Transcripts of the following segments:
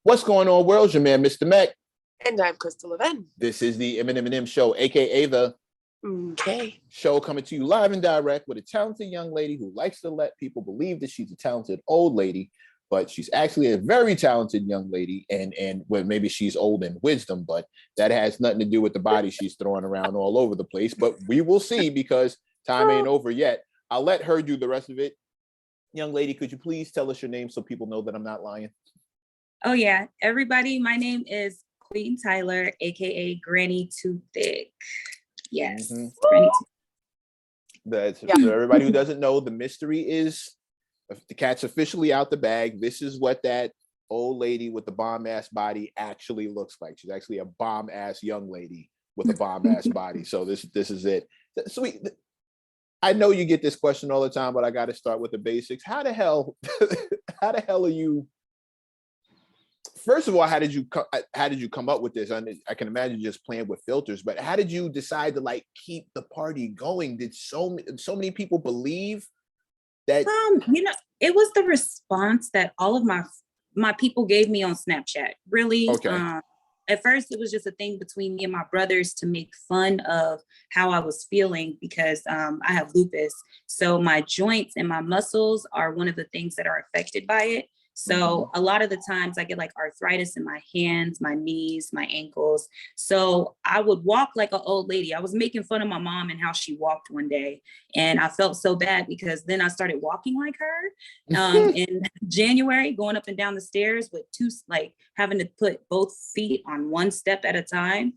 What's going on, world? Your man, Mr. Mac. And I'm Crystal Leven. This is the M+M+M show, aka the show, coming to you live and direct with a talented young lady who likes to let people believe that she's a talented old lady, but she's actually a very talented young lady, and well, maybe she's old in wisdom, but that has nothing to do with the body she's throwing around all over the place. But we will see, because time ain't over yet. I'll let her do the rest of it. Young lady, could you please tell us your name so people know that I'm not lying? Oh yeah, everybody, my name is Queen Tyler, aka Granny Too Thick. Yes, Granny Too. For everybody who doesn't know, the mystery is the cat's officially out the bag. This is what that old lady with the bomb-ass body actually looks like. She's actually a bomb-ass young lady with a bomb-ass body. So this is it. Sweet. I know you get this question all the time, but I got to start with the basics. How the hell are you? First of all, how did you come up with this? I can imagine just playing with filters, but how did you decide to like keep the party going? Did so many people believe that? It was the response that all of my people gave me on Snapchat. Really, okay. At first, it was just a thing between me and my brothers to make fun of how I was feeling, because I have lupus. So my joints and my muscles are one of the things that are affected by it. So a lot of the times I get like arthritis in my hands, my knees, my ankles. So I would walk like an old lady. I was making fun of my mom and how she walked one day. And I felt so bad, because then I started walking like her in January, going up and down the stairs with having to put both feet on one step at a time.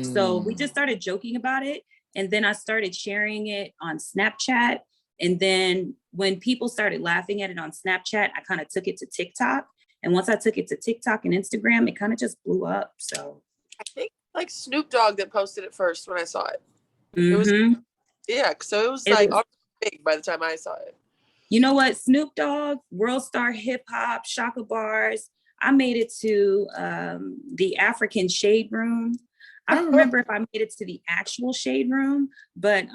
So we just started joking about it. And then I started sharing it on Snapchat. And then when people started laughing at it on Snapchat, I kind of took it to TikTok. And once I took it to TikTok and Instagram, it kind of just blew up. So I think like Snoop Dogg that posted it first when I saw it. It was, so it was big by the time I saw it. You know what? Snoop Dogg, World Star Hip Hop, Shaka Bars. I made it to the African Shade Room. I don't remember if I made it to the actual Shade Room, but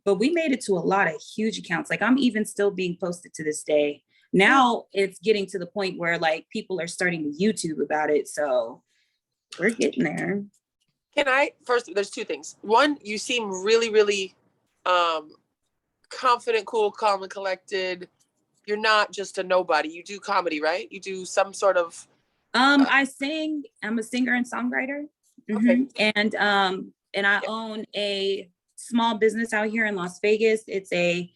we made it to a lot of huge accounts. Like, I'm even still being posted to this day. Now it's getting to the point where like people are starting to YouTube about it. So we're getting there. First, there's two things. One, you seem really, really confident, cool, calm, and collected. You're not just a nobody. You do comedy, right? You do some sort of... I sing. I'm a singer and songwriter. Okay. And I own a small business out here in Las Vegas. It's a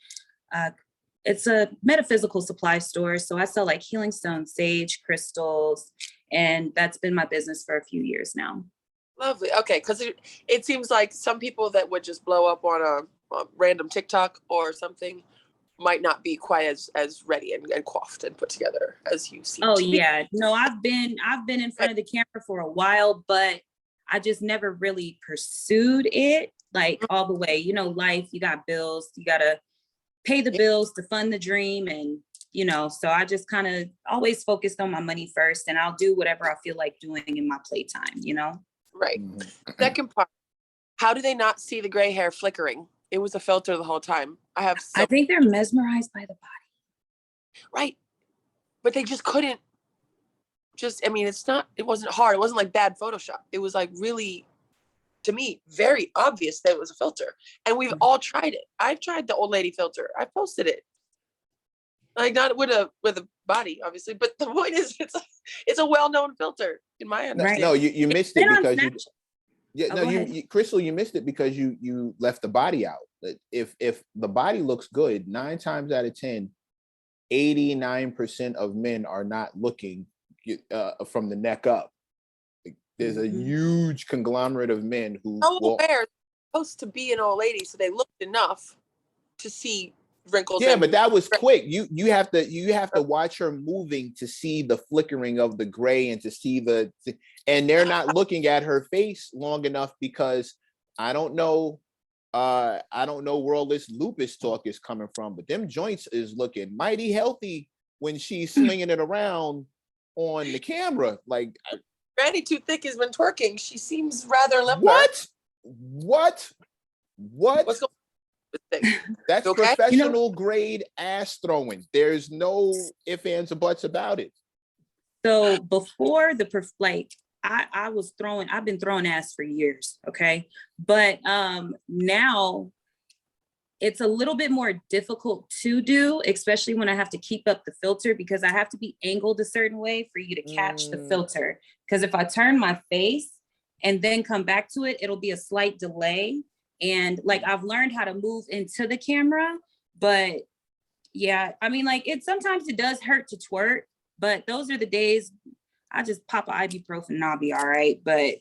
metaphysical supply store. So I sell like healing stones, sage, crystals, and that's been my business for a few years now. Lovely. Okay, because it seems like some people that would just blow up on a random TikTok or something might not be quite as ready and coiffed and put together as you seem. Yeah. No, I've been in front of the camera for a while, but I just never really pursued it like all the way. You know, life, you got bills, you got to pay the bills to fund the dream. And, so I just kind of always focused on my money first, and I'll do whatever I feel like doing in my playtime, Right. Second part, how do they not see the gray hair flickering? It was a filter the whole time. I think they're mesmerized by the body. Right. But they just couldn't. It wasn't hard. It wasn't like bad Photoshop. It was like really, to me, very obvious that it was a filter. And we've all tried it. I've tried the old lady filter. I posted it. Like, not with a body, obviously, but the point is it's a well-known filter in my understanding. Right. No, you missed it because Crystal, you missed it because you left the body out. If the body looks good, 9 times out of 10, 89% of men are not looking from the neck up. There's a huge conglomerate of men who they're supposed to be an old lady, so they looked enough to see wrinkles. Yeah, but that was quick. You have to watch her moving to see the flickering of the gray and to see and they're not looking at her face long enough, because I don't know where all this lupus talk is coming from, but them joints is looking mighty healthy when she's slinging it around on the camera. Like, Granny Too Thick has been twerking. She seems rather limber. What? What's going on? That's okay? Professional grade ass throwing. There's no ifs, ands, or buts about it. So before like I've been throwing ass for years. Okay. But now it's a little bit more difficult to do, especially when I have to keep up the filter because I have to be angled a certain way for you to catch the filter. Because if I turn my face and then come back to it, it'll be a slight delay. And like I've learned how to move into the camera, but yeah, I mean, like sometimes it does hurt to twerk, but those are the days I just pop an ibuprofen and I'll be all right. But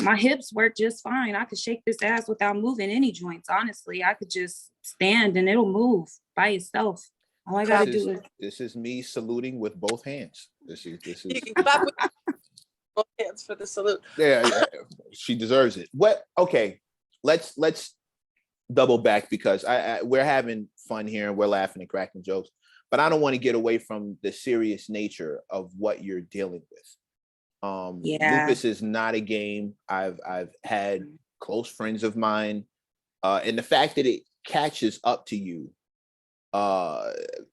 my hips work just fine. I could shake this ass without moving any joints. Honestly, I could just stand and it'll move by itself. All I gotta do is. This is me saluting with both hands. This is. You can clap with both hands for the salute. Yeah, she deserves it. What? Okay, let's double back because we're having fun here and we're laughing and cracking jokes, but I don't want to get away from the serious nature of what you're dealing with. Lupus is not a game. I've had close friends of mine, and the fact that it catches up to you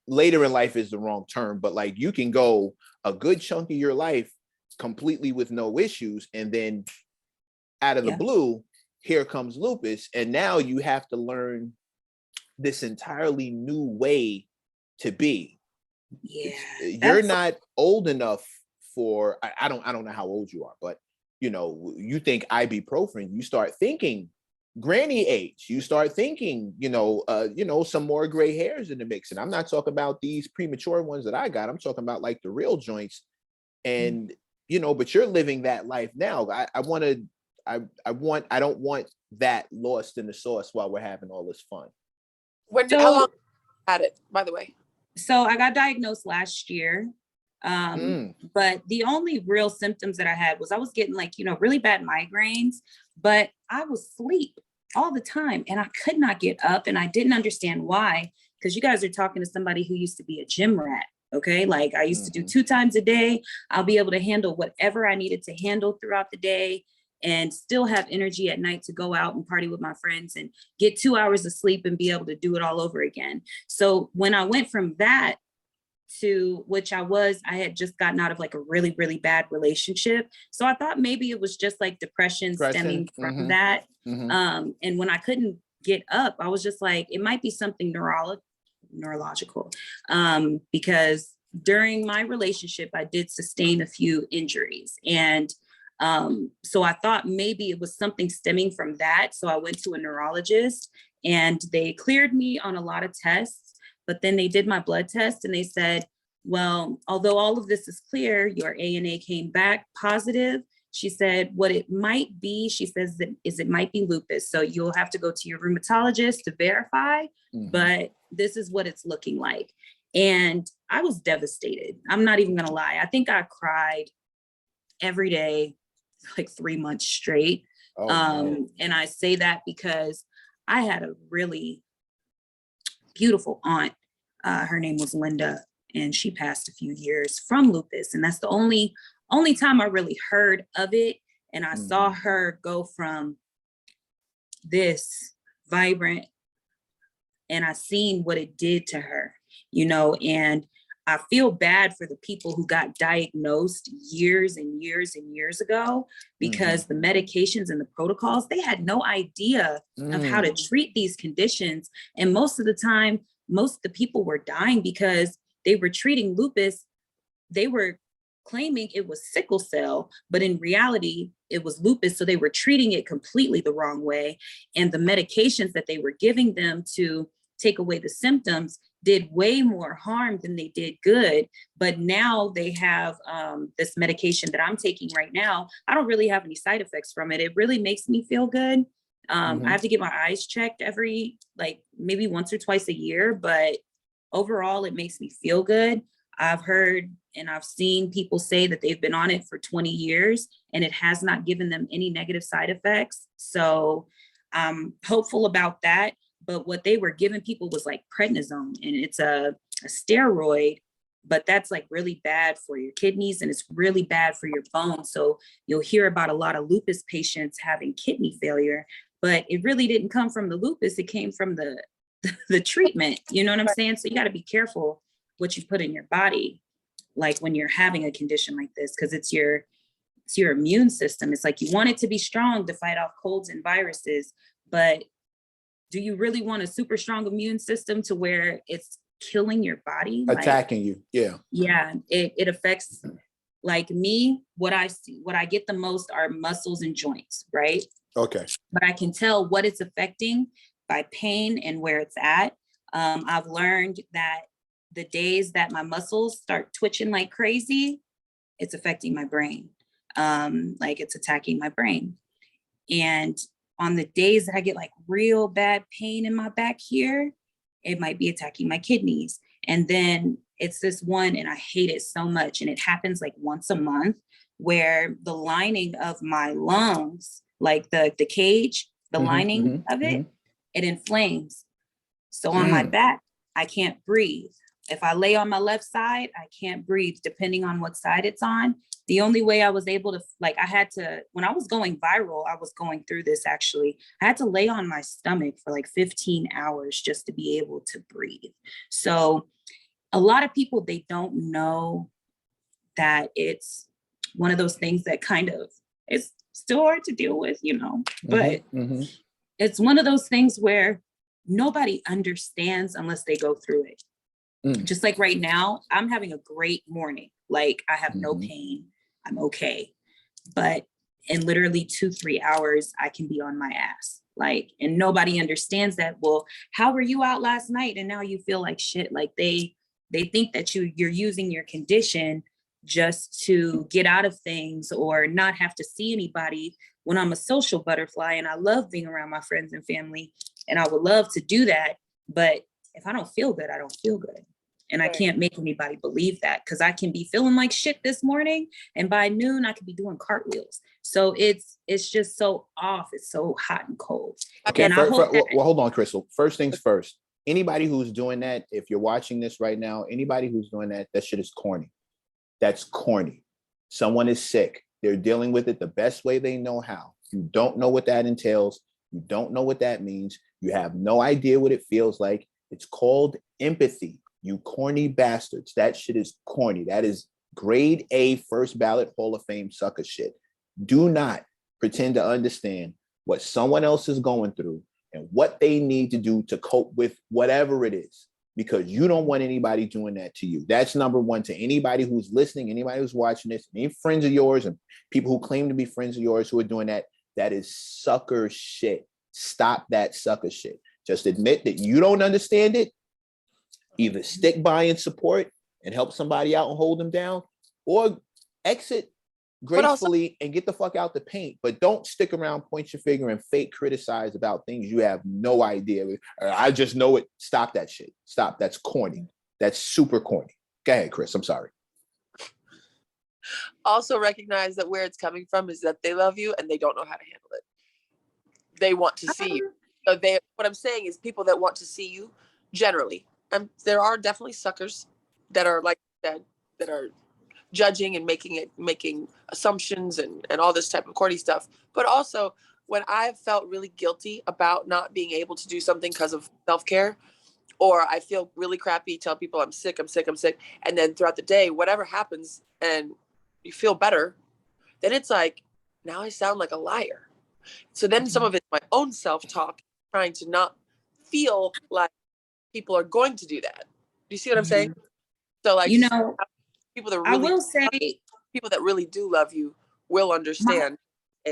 later in life is the wrong term, but like you can go a good chunk of your life completely with no issues, and then out of the blue, here comes lupus, and now you have to learn this entirely new way to be. You're not old enough for I don't know how old you are, but you know, you think ibuprofen, you start thinking granny age, you start thinking, some more gray hairs in the mix. And I'm not talking about these premature ones that I got. I'm talking about like the real joints. And but you're living that life now. I don't want that lost in the sauce while we're having all this fun. How long had it, by the way? So I got diagnosed last year. But the only real symptoms that I had was I was getting really bad migraines, but I was asleep all the time and I could not get up, and I didn't understand why, because you guys are talking to somebody who used to be a gym rat. Okay. Like I used to do 2 times a day. I'll be able to handle whatever I needed to handle throughout the day and still have energy at night to go out and party with my friends and get 2 hours of sleep and be able to do it all over again. So when I went from that to which I had just gotten out of like a really, really bad relationship. So I thought maybe it was just like depression stemming from that. And when I couldn't get up, I was just like, it might be something neurological. Because during my relationship, I did sustain a few injuries. And so I thought maybe it was something stemming from that. So I went to a neurologist and they cleared me on a lot of tests. But then they did my blood test and they said, well, although all of this is clear, your ANA came back positive. She said, what it might be, she says, it might be lupus. So you'll have to go to your rheumatologist to verify, but this is what it's looking like. And I was devastated. I'm not even going to lie. I think I cried every day, like 3 months straight. No. And I say that because I had a really beautiful aunt. Her name was Linda, and she passed a few years from lupus. And that's the only time I really heard of it. And I saw her go from this vibrant, and I seen what it did to her, and I feel bad for the people who got diagnosed years and years and years ago, because the medications and the protocols, they had no idea of how to treat these conditions. And most of the time, most of the people were dying because they were treating lupus. They were claiming it was sickle cell, but in reality, it was lupus. So they were treating it completely the wrong way. And the medications that they were giving them to take away the symptoms did way more harm than they did good. But now they have this medication that I'm taking right now. I don't really have any side effects from it. It really makes me feel good. I have to get my eyes checked every, maybe once or twice a year, but overall it makes me feel good. I've heard and I've seen people say that they've been on it for 20 years and it has not given them any negative side effects. So I'm hopeful about that. But what they were giving people was like prednisone, and it's a steroid, but that's like really bad for your kidneys and it's really bad for your bones. So you'll hear about a lot of lupus patients having kidney failure, but it really didn't come from the lupus. It came from the treatment. You know what I'm saying? So you got to be careful what you put in your body. like when you're having a condition like this, because it's your immune system. It's like you want it to be strong to fight off colds and viruses, but do you really want a super strong immune system to where it's killing your body? Attacking you. Yeah. Yeah, it affects, like me, what I get the most are muscles and joints, right? Okay. But I can tell what it's affecting by pain and where it's at. I've learned that the days that my muscles start twitching like crazy, it's affecting my brain. Like it's attacking my brain. And on the days that I get like real bad pain in my back here, it might be attacking my kidneys. And then it's this one, and I hate it so much. And it happens like once a month, where the lining of my lungs, like the cage, the lining of it, it inflames. So on my back, I can't breathe. If I lay on my left side, I can't breathe, depending on what side it's on. The only way I was able to, like, I had to, when I was going viral, I was going through this actually, I had to lay on my stomach for like 15 hours just to be able to breathe. So a lot of people, they don't know that it's one of those things that kind of, it's still hard to deal with, you know, but it's one of those things where nobody understands unless they go through it. Just like right now, I'm having a great morning. Like I have no pain, I'm okay. But in literally 2-3 hours, I can be on my ass. Like, and nobody understands that. Well, how were you out last night? And now you feel like shit. Like they think that you're using your condition just to get out of things or not have to see anybody, when I'm a social butterfly and I love being around my friends and family, and I would love to do that. But if I don't feel good, I don't feel good. And I can't make anybody believe that, because I can be feeling like shit this morning, and by noon I could be doing cartwheels. So it's just so off. It's so hot and cold. Okay, and I hope well, hold on, Crystal. First things first. Anybody who's doing that, if you're watching this right now, anybody who's doing that, that shit is corny. That's corny. Someone is sick. They're dealing with it the best way they know how. You don't know what that entails. You don't know what that means. You have no idea what it feels like. It's called empathy. You corny bastards. That shit is corny. That is grade A first ballot Hall of Fame sucker shit. Do not pretend to understand what someone else is going through and what they need to do to cope with whatever it is, because you don't want anybody doing that to you. That's number one. To anybody who's listening, anybody who's watching this, any friends of yours and people who claim to be friends of yours who are doing that, that is sucker shit. Stop that sucker shit. Just admit that you don't understand it. Either stick by and support and help somebody out and hold them down, or exit gracefully and get the fuck out the paint. But don't stick around, point your finger, and fake criticize about things you have no idea. I just know it. Stop that shit. Stop. That's corny. That's super corny. Go ahead, Chris. I'm sorry. Also recognize that where it's coming from is that they love you and they don't know how to handle it. They want to see you. So what I'm saying is, people that want to see you, generally, there are definitely suckers that are like that are judging and making assumptions and all this type of corny stuff. But also, when I've felt really guilty about not being able to do something because of self-care, or I feel really crappy, tell people I'm sick, and then throughout the day, whatever happens and you feel better, then it's like, now I sound like a liar. So then some of it's my own self-talk, trying to not feel like people are going to do that. Do you see what I'm saying? So like, you know, people that I really, will say, people that really do love you will understand.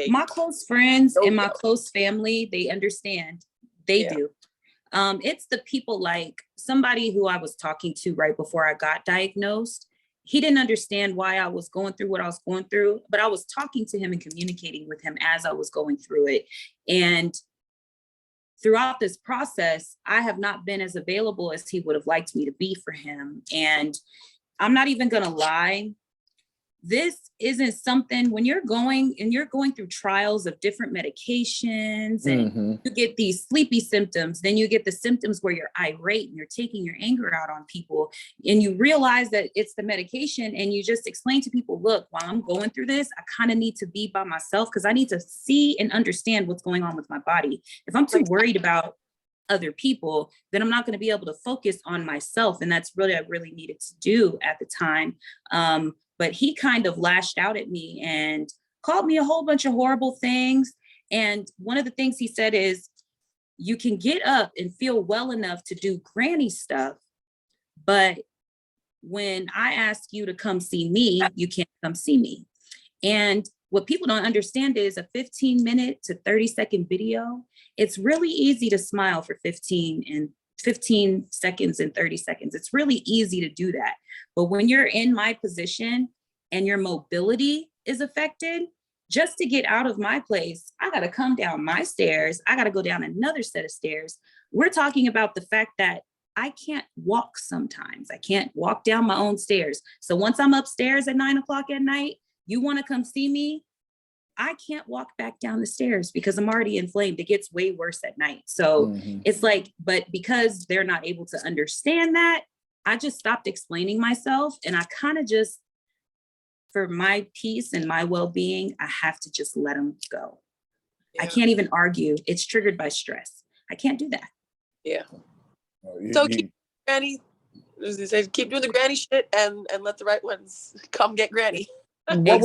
My close friends and my close family, they understand. They do. It's the people, like somebody who I was talking to right before I got diagnosed. He didn't understand why I was going through what I was going through, but I was talking to him and communicating with him as I was going through it. And throughout this process, I have not been as available as he would have liked me to be for him. And I'm not even gonna lie, this isn't something, when you're going through trials of different medications, and you get these sleepy symptoms, then you get the symptoms where you're irate and you're taking your anger out on people, and you realize that it's the medication, and you just explain to people, look, while I'm going through this, I kind of need to be by myself because I need to see and understand what's going on with my body. If I'm too worried about other people, then I'm not going to be able to focus on myself. And that's really, I really needed to do at the time. But he kind of lashed out at me and called me a whole bunch of horrible things. And one of the things he said is, you can get up and feel well enough to do granny stuff, but when I ask you to come see me, you can't come see me. And what people don't understand is a 15-minute to 30-second video, it's really easy to smile for 15 seconds and 30 seconds. It's really easy to do that. But when you're in my position and your mobility is affected, just to get out of my place, I got to come down my stairs. I got to go down another set of stairs. We're talking about the fact that I can't walk sometimes. I can't walk down my own stairs. So once I'm upstairs at 9 o'clock at night, you want to come see me? I can't walk back down the stairs because I'm already inflamed. It gets way worse at night. So it's like, but because they're not able to understand that, I just stopped explaining myself. And I kind of just, for my peace and my well-being, I have to just let them go. Yeah. I can't even argue. It's triggered by stress. I can't do that. Yeah. So keep granny, as they say, keep doing the granny shit and let the right ones come get granny. What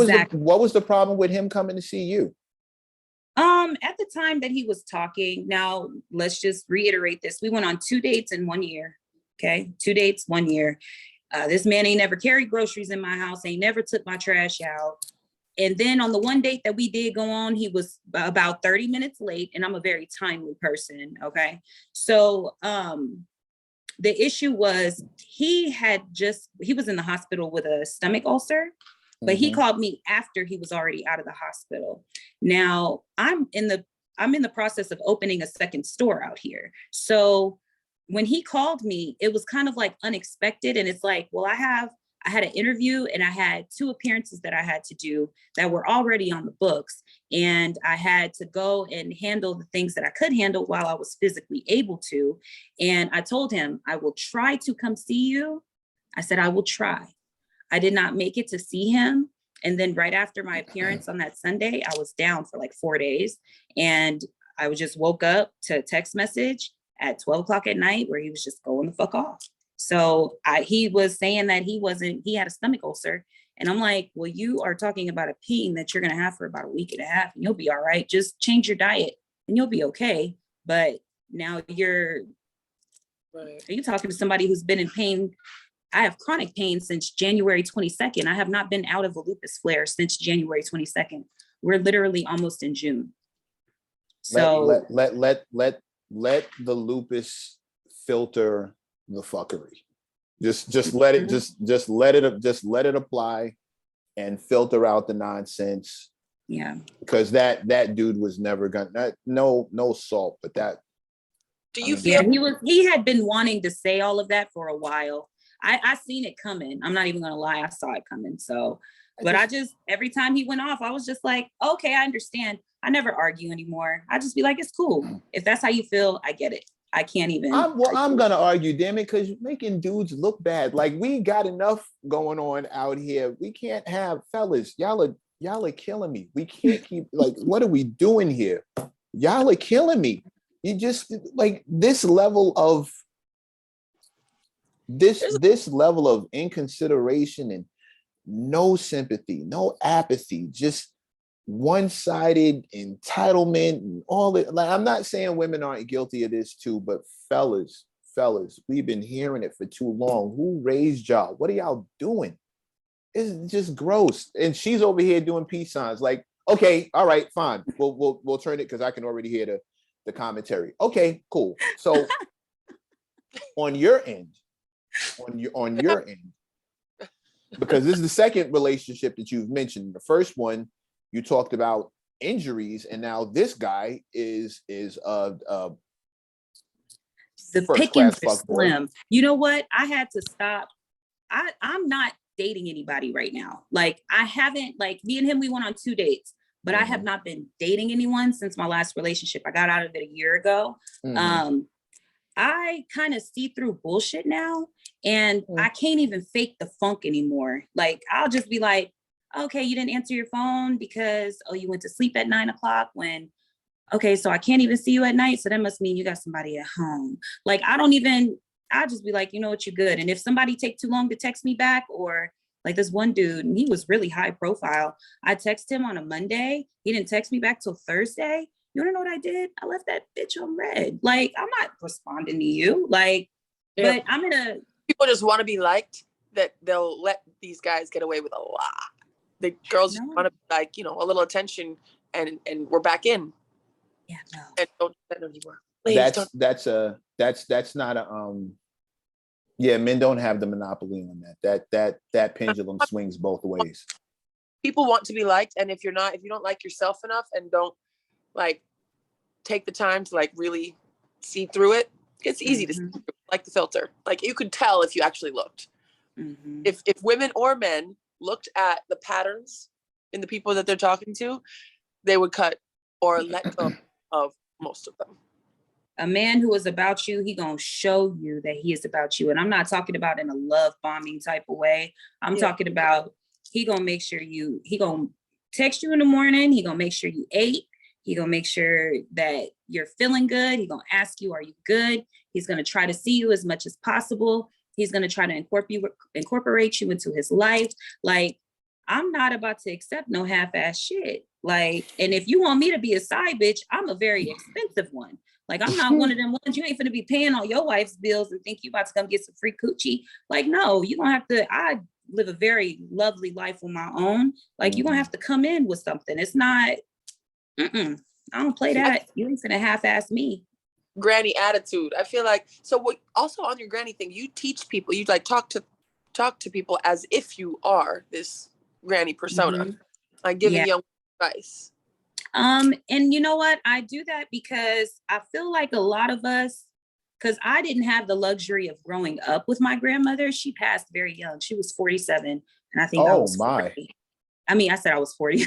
was the problem with him coming to see you? At the time that he was talking, now let's just reiterate this. We went on 2 dates in 1 year. Okay. 2 dates, 1 year. This man ain't never carried groceries in my house, ain't never took my trash out. And then on the one date that we did go on, he was about 30 minutes late, and I'm a very timely person, okay? So the issue was he was in the hospital with a stomach ulcer, but he called me after he was already out of the hospital. Now, I'm in the process of opening a second store out here. So when he called me, it was kind of like unexpected. And it's like, well, I had an interview and I had 2 appearances that I had to do that were already on the books. And I had to go and handle the things that I could handle while I was physically able to. And I told him, I will try to come see you. I said, I will try. I did not make it to see him. And then right after my appearance on that Sunday, I was down for like 4 days. And I just woke up to a text message at 12 o'clock at night where he was just going the fuck off. So he was saying that he had a stomach ulcer. And I'm like, well, you are talking about a pain that you're going to have for about a week and a half and you'll be all right. Just change your diet and you'll be okay. But now you're talking to somebody who's been in pain. I have chronic pain since January 22nd. I have not been out of a lupus flare since January 22nd. We're literally almost in June. So let the lupus filter the fuckery. Just let it just let it apply and filter out the nonsense. Yeah. Because that dude was never gonna no salt, but that. Do you feel? Yeah, he had been wanting to say all of that for a while. I seen it coming. I'm not even gonna lie, I saw it coming. So, but I just every time he went off, I was just like, okay, I understand. I never argue anymore. I just be like, it's cool. If that's how you feel, I get it. I can't even. I'm gonna argue, damn it, because you're making dudes look bad. Like we got enough going on out here. We can't have fellas. Y'all are killing me. We can't keep like. What are we doing here? Y'all are killing me. You just like this level of inconsideration and no sympathy, no apathy, just one-sided entitlement and all that. Like, I'm not saying women aren't guilty of this too, but fellas, we've been hearing it for too long. Who raised y'all? What are y'all doing? It's just gross. And she's over here doing peace signs. Like, okay, all right, fine. We'll turn it because I can already hear the commentary. Okay, cool. So on your end, because this is the second relationship that you've mentioned. The first one, you talked about injuries, and now this guy is the pickings are slim. You know what? I had to stop. I'm not dating anybody right now. Like I haven't, like me and him, we went on 2 dates, but I have not been dating anyone since my last relationship. I got out of it a year ago. I kind of see through bullshit now, and I can't even fake the funk anymore. Like I'll just be like, okay, you didn't answer your phone because, you went to sleep at 9 o'clock when okay, so I can't even see you at night. So that must mean you got somebody at home. Like, I'll just be like, you know what, you're good. And if somebody take too long to text me back, or like this one dude, and he was really high profile. I texted him on a Monday. He didn't text me back till Thursday. You wanna know what I did? I left that bitch on red. Like, I'm not responding to you. Like, Yeah. but I'm gonna, People just want to be liked, that they'll let these guys get away with a lot. The girls just No. want to, like, you know, a little attention, and we're back in, yeah, no. and don't do that anymore. Please don't. That's not a yeah, men don't have the monopoly on that pendulum swings both ways. People want to be liked, and if you don't like yourself enough and don't like take the time to like really see through it, it's easy to see through, like the filter. Like, you could tell if you actually looked. If women or men looked at the patterns in the people that they're talking to, they would cut or let go of most of them. A man who is about you, he gonna show you that he is about you. And I'm not talking about in a love bombing type of way. I'm talking about he gonna make sure he gonna text you in the morning. He gonna make sure you ate. He gonna make sure that you're feeling good. He gonna ask you, are you good? He's gonna try to see you as much as possible. He's gonna try to incorporate you into his life. Like, I'm not about to accept no half-ass shit. Like, and if you want me to be a side bitch, I'm a very expensive one. Like, I'm not one of them ones, you ain't gonna be paying all your wife's bills and think you about to come get some free coochie. Like, no, you gonna have to, I live a very lovely life on my own. Like, you're gonna have to come in with something. It's not, I don't play that. You ain't gonna half-ass me. Granny attitude. I feel like, so what, also on your granny thing, you teach people, you like talk to people as if you are this granny persona, like giving young advice. And you know what? I do that because I feel like a lot of us, because I didn't have the luxury of growing up with my grandmother. She passed very young. She was 47, and I think I was 40. I mean, I said I was 40.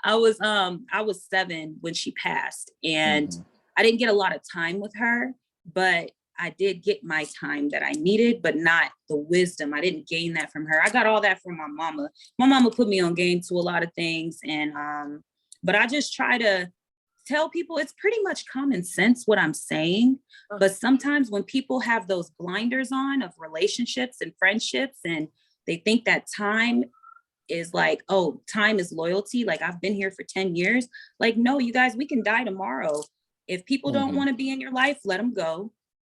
I was 7 when she passed, and I didn't get a lot of time with her, but I did get my time that I needed, but not the wisdom. I didn't gain that from her. I got all that from my mama. My mama put me on game to a lot of things, and but I just try to tell people it's pretty much common sense what I'm saying. But sometimes when people have those blinders on of relationships and friendships, and they think that time is like, oh, time is loyalty. Like, I've been here for 10 years. Like, no, you guys, we can die tomorrow. If people don't want to be in your life, let them go.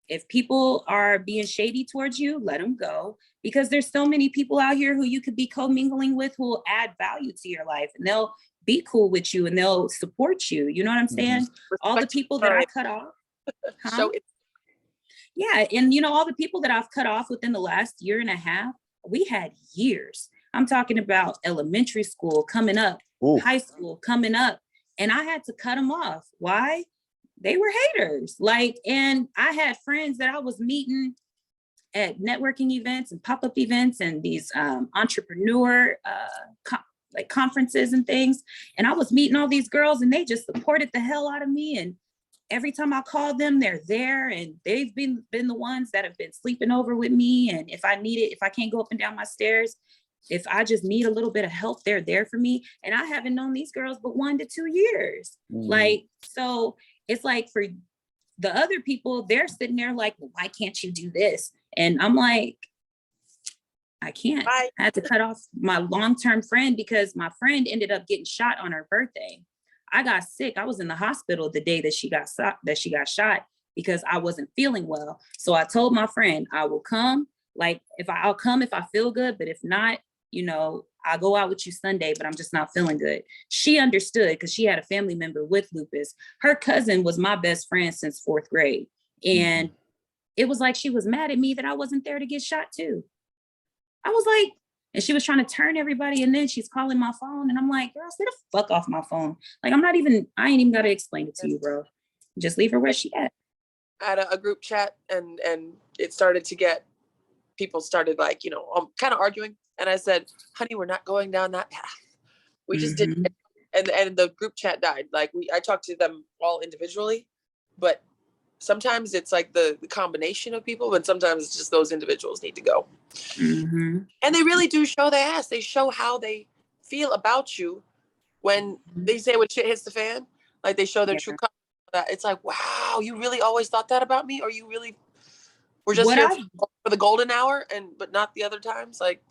If people are being shady towards you, let them go. Because there's so many people out here who you could be commingling with who will add value to your life, and they'll be cool with you and they'll support you. You know what I'm saying? All the people that I cut off. Yeah. And you know, all the people that I've cut off within the last year and a half, we had years. I'm talking about elementary school coming up, high school coming up, and I had to cut them off. Why? They were haters. Like, and I had friends that I was meeting at networking events and pop-up events and these entrepreneur like conferences and things. And I was meeting all these girls, and they just supported the hell out of me. And every time I called them, they're there, and they've been the ones that have been sleeping over with me. And if I need it, if I can't go up and down my stairs, if I just need a little bit of help, they're there for me. And I haven't known these girls but 1 to 2 years. Like, so it's like, for the other people, they're sitting there like, well, why can't you do this? And I'm like, I can't. I had to cut off my long-term friend because my friend ended up getting shot on her birthday. I got sick. I was in the hospital the day that she got shot because I wasn't feeling well. So I told my friend, I will come. Like, I'll come if I feel good, but if not, you know, I'll go out with you Sunday, but I'm just not feeling good. She understood because she had a family member with lupus. Her cousin was my best friend since 4th grade. And it was like, she was mad at me that I wasn't there to get shot too. I was like, and she was trying to turn everybody. And then she's calling my phone. And I'm like, girl, stay the fuck off my phone. Like, I ain't even got to explain it to you, bro. Just leave her where she at. I had a group chat, and it started to get, people started like, you know, kind of arguing. And I said, honey, we're not going down that path. We just didn't. And the group chat died. Like, I talked to them all individually, but sometimes it's like the combination of people, but sometimes it's just those individuals need to go. And they really do show their ass. They show how they feel about you when they say when shit hits the fan. Like, they show their true colors. that. It's like, wow, you really always thought that about me, or you really were just What here I for the golden hour, but not the other times. Like,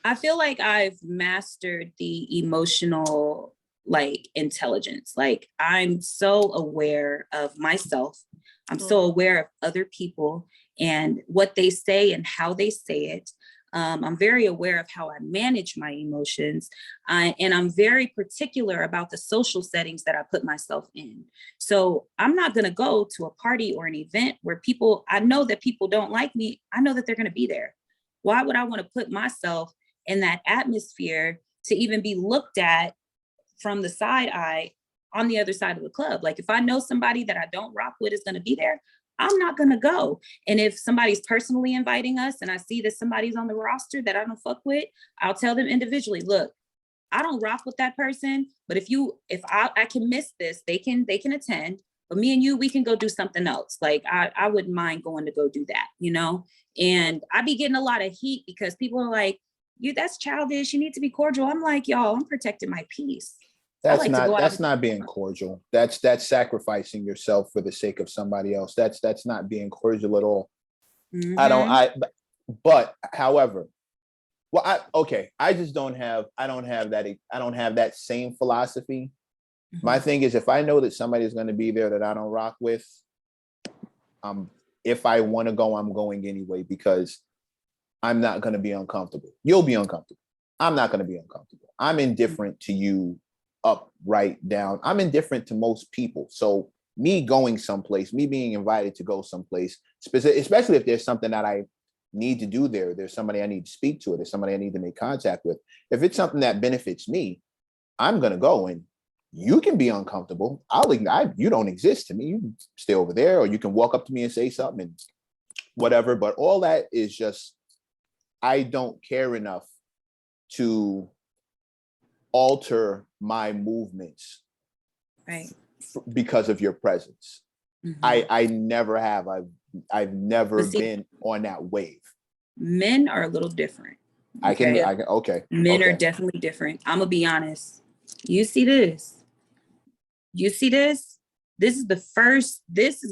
I feel like I've mastered the emotional like intelligence. Like I'm so aware of myself. I'm so aware of other people and what they say and how they say it. I'm very aware of how I manage my emotions. And I'm very particular about the social settings that I put myself in. So I'm not going to go to a party or an event where people, I know that people don't like me. I know that they're going to be there. Why would I want to put myself in that atmosphere to even be looked at from the side eye on the other side of the club? Like if I know somebody that I don't rock with is going to be there, I'm not going to go. And if somebody's personally inviting us and I see that somebody's on the roster that I don't fuck with, I'll tell them individually, look, I don't rock with that person, but if I can miss this, they can attend, but me and you, we can go do something else. Like I wouldn't mind going to go do that, you know? And I be getting a lot of heat because people are like, that's childish. You need to be cordial. I'm like, y'all, I'm protecting my peace. That's not being cordial. That's sacrificing yourself for the sake of somebody else. That's not being cordial at all. Mm-hmm. But however, well, I just don't have that same philosophy. Mm-hmm. My thing is, if I know that somebody is going to be there that I don't rock with, if I want to go, I'm going anyway, because I'm not going to be uncomfortable. You'll be uncomfortable. I'm not going to be uncomfortable. I'm indifferent to you, up, right, down. I'm indifferent to most people. So me going someplace, me being invited to go someplace, especially if there's something that I need to do there, there's somebody I need to speak to, there's somebody I need to make contact with. If it's something that benefits me, I'm going to go. And you can be uncomfortable. You don't exist to me. You can stay over there, or you can walk up to me and say something and whatever. But all that is just, I don't care enough to alter my movements, right, because of your presence. Mm-hmm. I never have. I've never been on that wave. Men are a little different. Okay. Men are definitely different. I'm gonna be honest. You see this? This is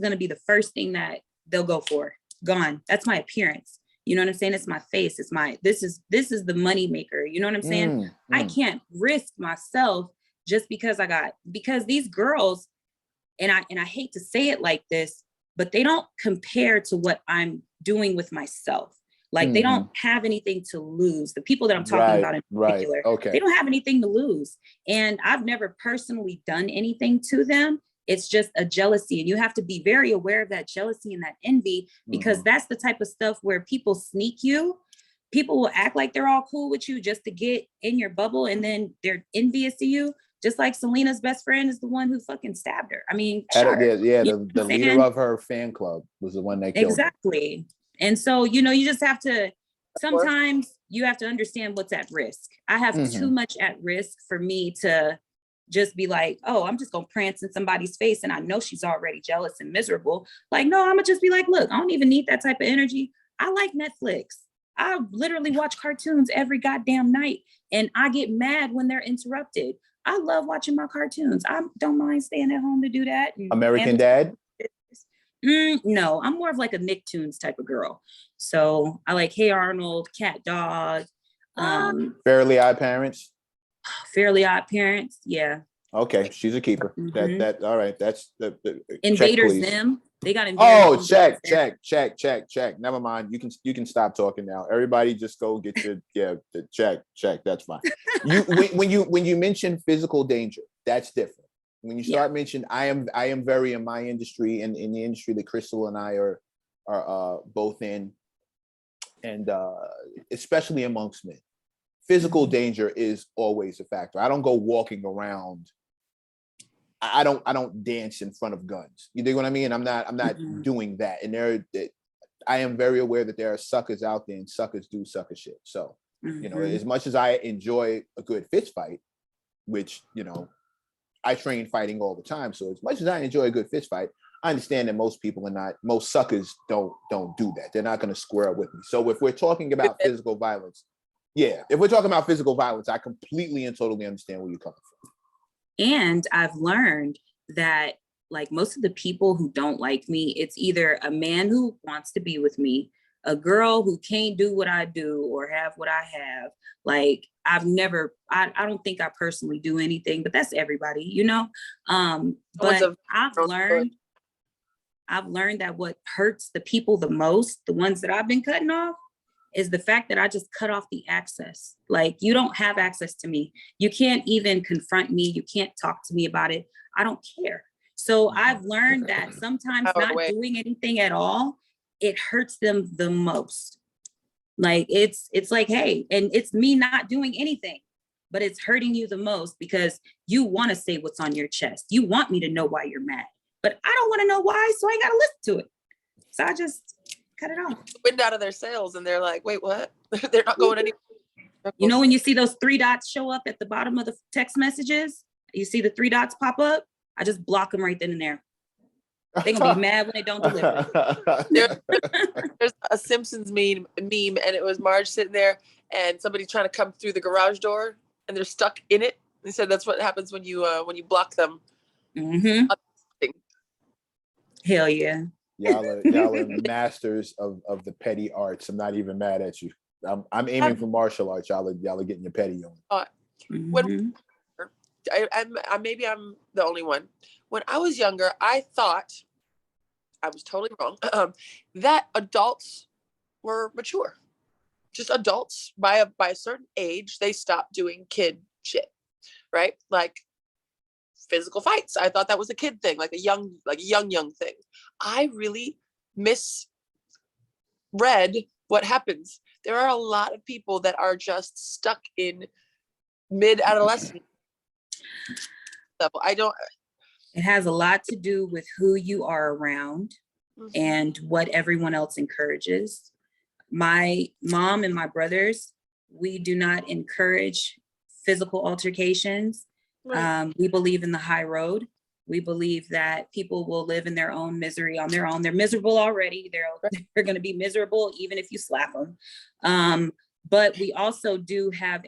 gonna be the first thing that they'll go for. Gone. That's my appearance. You know what I'm saying? It's my face. This is the money maker. You know what I'm saying? I can't risk myself just because these girls, and I hate to say it like this, but they don't compare to what I'm doing with myself. Like they don't have anything to lose. The people that I'm talking about in particular, they don't have anything to lose. And I've never personally done anything to them. It's just a jealousy. And you have to be very aware of that jealousy and that envy, because that's the type of stuff where people sneak you. People will act like they're all cool with you just to get in your bubble. And then they're envious of you. Just like Selena's best friend is the one who fucking stabbed her. I mean, the leader of her fan club was the one that killed her. Exactly. And so, you just have to, sometimes you have to understand what's at risk. I have too much at risk for me to just be like, oh, I'm just gonna prance in somebody's face and I know she's already jealous and miserable. Like, no, I'm gonna just be like, look, I don't even need that type of energy. I like Netflix. I literally watch cartoons every goddamn night and I get mad when they're interrupted. I love watching my cartoons. I don't mind staying at home to do that. American Dad? No, I'm more of like a Nicktoons type of girl. So I like Hey Arnold, Cat Dog. Fairly Odd Parents? Fairly Odd Parents, yeah. Okay, she's a keeper. That all right. That's the Invaders check, Zim. They got Invaders. Check. Never mind. You can stop talking now. Everybody, just go get your check. That's fine. When you mention physical danger, that's different. When you start mentioning, I am very in my industry and in the industry that Crystal and I are both in, and especially amongst men. Physical danger is always a factor. I don't go walking around. I don't dance in front of guns. You dig what I mean? I'm not doing that. And I am very aware that there are suckers out there, and suckers do sucker shit. So, as much as I enjoy a good fist fight, which, I train fighting all the time. So as much as I enjoy a good fist fight, I understand that most suckers don't do that. They're not going to square up with me. So if we're talking about physical violence, I completely and totally understand where you're coming from. And I've learned that like most of the people who don't like me, it's either a man who wants to be with me, a girl who can't do what I do or have what I have. Like I don't think I personally do anything, but that's everybody, you know? But I've learned that what hurts the people the most, the ones that I've been cutting off, is the fact that I just cut off the access. Like you don't have access to me. You can't even confront me. You can't talk to me about it. I don't care. So I've learned that sometimes not doing anything at all, it hurts them the most. Like it's like, hey, and it's me not doing anything, but it's hurting you the most because you want to say what's on your chest. You want me to know why you're mad, but I don't want to know why, so I ain't got to listen to it. So I just cut it off. Wind out of their sails, and they're like, wait, what? They're not going anywhere. You know, when you see those 3 dots show up at the bottom of the text messages, you see the 3 dots pop up, I just block them right then and there. They're gonna be mad when they don't deliver. There's a Simpsons meme, and it was Marge sitting there and somebody trying to come through the garage door, and they're stuck in it. They said that's what happens when you block them. Mm-hmm. Hell yeah. Y'all are masters of the petty arts. I'm not even mad at you. I'm aiming for martial arts. Y'all are getting your petty on. When maybe I'm the only one. When I was younger, I thought, I was totally wrong, that adults were mature. Just adults by a certain age, they stop doing kid shit, right? Like physical fights. I thought that was a kid thing, like a young thing. I really misread what happens. There are a lot of people that are just stuck in mid-adolescent level. It has a lot to do with who you are around and what everyone else encourages. My mom and my brothers, we do not encourage physical altercations. Right. We believe in the high road. We believe that people will live in their own misery on their own. They're miserable already. They're going to be miserable even if you slap them. But we also do have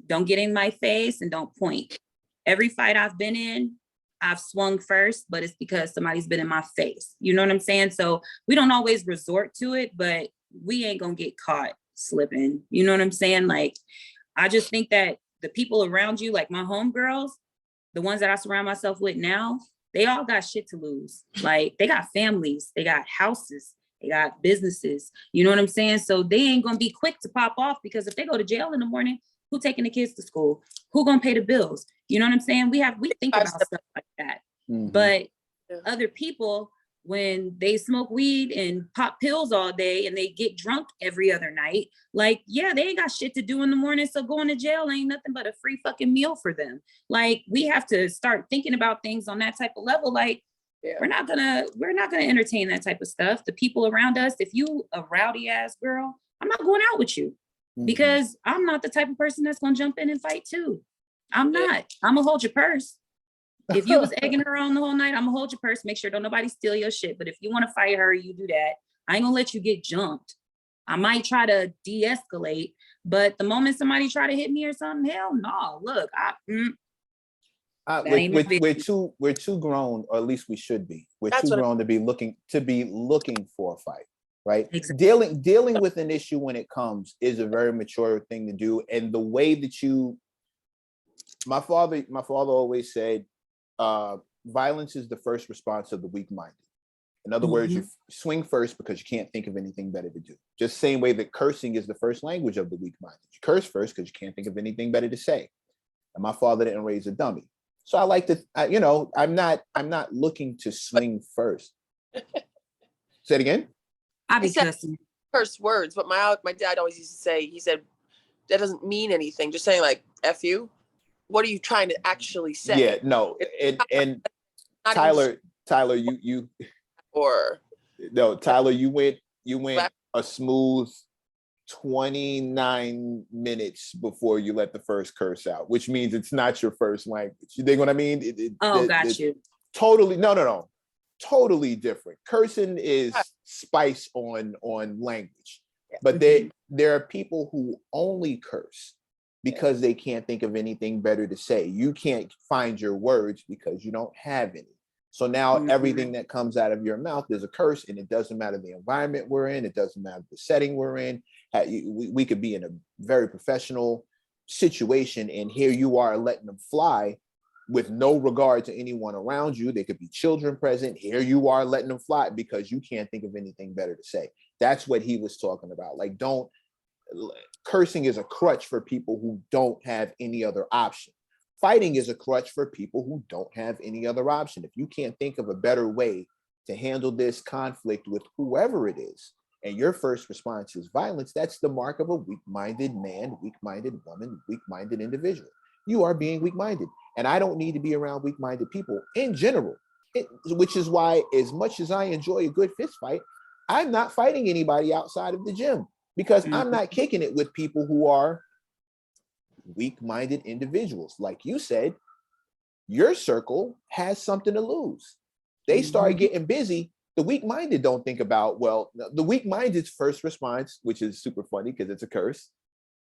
don't get in my face and don't point. Every fight I've been in, I've swung first, but it's because somebody's been in my face. You know what I'm saying? So we don't always resort to it, but we ain't gonna get caught slipping. You know what I'm saying? Like, I just think that the people around you, like my homegirls, the ones that I surround myself with now, they all got shit to lose. Like, they got families, they got houses, they got businesses. You know what I'm saying? So they ain't gonna be quick to pop off, because if they go to jail in the morning, who taking the kids to school? Who gonna pay the bills? You know what I'm saying? We think about stuff like that. Mm-hmm. But other people, when they smoke weed and pop pills all day and they get drunk every other night, like, yeah, they ain't got shit to do in the morning. So going to jail ain't nothing but a free fucking meal for them. Like, we have to start thinking about things on that type of level. Like, we're not gonna entertain that type of stuff. The people around us, if you a rowdy ass girl, I'm not going out with you. Because I'm not the type of person that's gonna jump in and fight too. I'm not. I'm gonna hold your purse. If you was egging her on the whole night, I'm gonna hold your purse. Make sure don't nobody steal your shit. But if you want to fight her, you do that. I ain't gonna let you get jumped. I might try to de-escalate, but the moment somebody try to hit me or something, hell no. Look, we're too grown, or at least we should be. We're too grown to be looking for a fight. Right. Exactly. Dealing with an issue when it comes is a very mature thing to do. And the way that my father always said, violence is the first response of the weak-minded. In other words, you swing first because you can't think of anything better to do. Just same way that cursing is the first language of the weak-minded. You curse first because you can't think of anything better to say. And my father didn't raise a dummy. So I like to, I'm not looking to swing first. Say it again. I be cursing. Curse words, but my dad always used to say, he said, that doesn't mean anything. Just saying like F you. What are you trying to actually say? Yeah, no. And Tyler, you went a smooth 29 minutes before you let the first curse out, which means it's not your first language. You think what I mean? Got you. Totally, no. Totally different. Cursing is spice on language, but there are people who only curse because they can't think of anything better to say. You can't find your words because you don't have any. So now everything that comes out of your mouth is a curse, and it doesn't matter the environment we're in. It doesn't matter the setting we're in. We could be in a very professional situation, and here you are letting them fly with no regard to anyone around you. There could be children present. Here you are letting them fly because you can't think of anything better to say. That's what he was talking about. Like, cursing is a crutch for people who don't have any other option. Fighting is a crutch for people who don't have any other option. If you can't think of a better way to handle this conflict with whoever it is, and your first response is violence, that's the mark of a weak-minded man, weak-minded woman, weak-minded individual. You are being weak-minded. And I don't need to be around weak-minded people in general, which is why, as much as I enjoy a good fist fight, I'm not fighting anybody outside of the gym, because I'm not kicking it with people who are weak-minded individuals. Like you said, your circle has something to lose. They start getting busy. The weak-minded don't think about, well, the weak-minded's first response, which is super funny because it's a curse,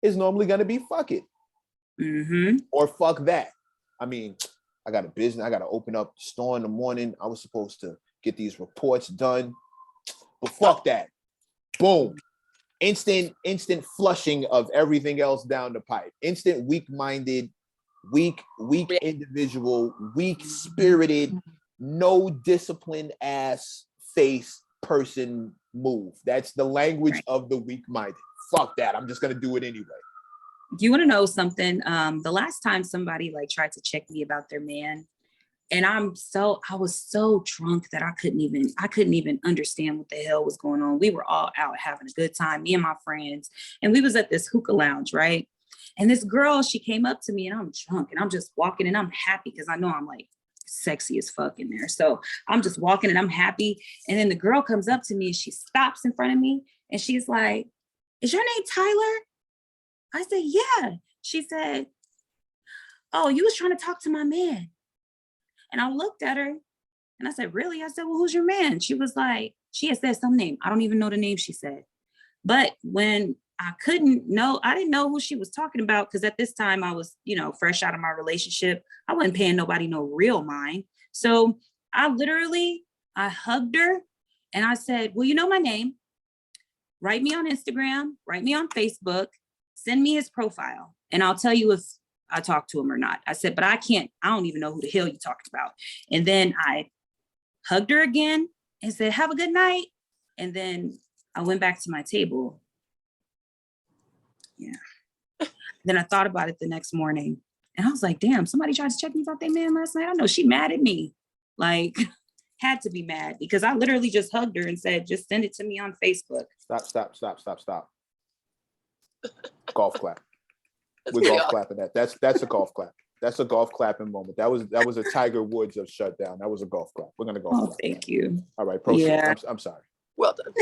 is normally going to be fuck it. Or fuck that. I mean, I got a business. I got to open up the store in the morning. I was supposed to get these reports done, but fuck that. Boom. Instant flushing of everything else down the pipe. Instant weak-minded, weak individual, weak-spirited, no disciplined ass face person move. That's the language of the weak-minded. Fuck that. I'm just gonna do it anyway. You want to know something? The last time somebody like tried to check me about their man, and I was so drunk that I couldn't even understand what the hell was going on. We were all out having a good time, me and my friends, and we was at this hookah lounge, right? And this girl, she came up to me, and I'm drunk, and I'm just walking, and I'm happy because I know I'm like sexy as fuck in there. So I'm just walking, and I'm happy. And then the girl comes up to me, and she stops in front of me, and she's like, "Is your name Tyler?" I said, "Yeah." She said, "Oh, you was trying to talk to my man." And I looked at her and I said, "Really?" I said, "Well, who's your man?" She was like, she had said some name. I don't even know the name she said. But when I didn't know who she was talking about, because at this time I was, fresh out of my relationship. I wasn't paying nobody no real mind. So I hugged her and I said, "Well, you know my name. Write me on Instagram, write me on Facebook, send me his profile, and I'll tell you if I talked to him or not." I said, "But I don't even know who the hell you talked about." And then I hugged her again and said, "Have a good night." And then I went back to my table. Yeah. Then I thought about it the next morning and I was like, damn, somebody tried to check me about their man last night. I know she mad at me. Like, had to be mad because I literally just hugged her and said, "Just send it to me on Facebook." Stop. Golf clap. We're golf clapping that. That's a golf clap. That's a golf clapping moment. That was a Tiger Woods of shutdown. That was a golf clap. We're gonna golf clap. Thank you. All right, proceed. Yeah. I'm sorry. Well done.